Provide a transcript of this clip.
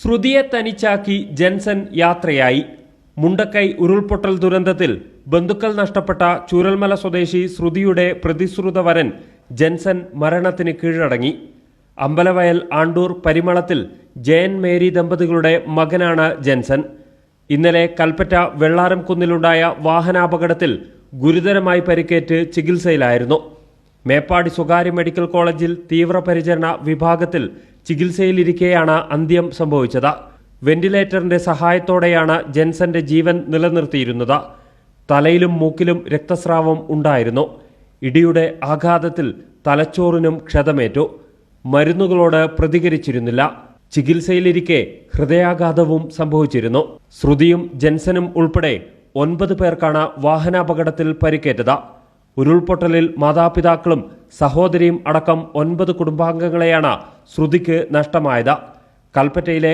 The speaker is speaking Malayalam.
ശ്രുതിയെ തനിച്ചാക്കി ജെൻസൺ യാത്രയായി. മുണ്ടക്കൈ ഉരുൾപൊട്ടൽ ദുരന്തത്തിൽ ബന്ധുക്കൾ നഷ്ടപ്പെട്ട ചൂരൽമല സ്വദേശി ശ്രുതിയുടെ പ്രതിശ്രുത വരൻ ജെൻസൺ മരണത്തിന് കീഴടങ്ങി. അമ്പലവയൽ ആണ്ടൂർ പരിമളത്തിൽ ജയൻ മേരി ദമ്പതികളുടെ മകനാണ് ജെൻസൺ. ഇന്നലെ കൽപ്പറ്റ വെള്ളാരംകുന്നിലുണ്ടായ വാഹനാപകടത്തിൽ ഗുരുതരമായി പരിക്കേറ്റ് ചികിത്സയിലായിരുന്നു. മേപ്പാടി സ്വകാര്യ മെഡിക്കൽ കോളേജിൽ തീവ്രപരിചരണ വിഭാഗത്തിൽ ചികിത്സയിലിരിക്കെയാണ് അന്ത്യം സംഭവിച്ചത്. വെന്റിലേറ്ററിന്റെ സഹായത്തോടെയാണ് ജെൻസന്റെ ജീവൻ നിലനിർത്തിയിരുന്നത്. തലയിലും മൂക്കിലും രക്തസ്രാവം ഉണ്ടായിരുന്നു. ഇടിയുടെ ആഘാതത്തിൽ തലച്ചോറിനും ക്ഷതമേറ്റു. മരുന്നുകളോട് പ്രതികരിച്ചിരുന്നില്ല. ചികിത്സയിലിരിക്കെ ഹൃദയാഘാതവും സംഭവിച്ചിരുന്നു. ശ്രുതിയും ജെൻസനും ഉൾപ്പെടെ 9 പേർക്കാണ് വാഹനാപകടത്തിൽ പരിക്കേറ്റത്. ഉരുൾപൊട്ടലിൽ മാതാപിതാക്കളും സഹോദരിയും അടക്കം 9 കുടുംബാംഗങ്ങളെയാണ് ശ്രുതിക്ക് നഷ്ടമായത്. കൽപ്പറ്റയിലെ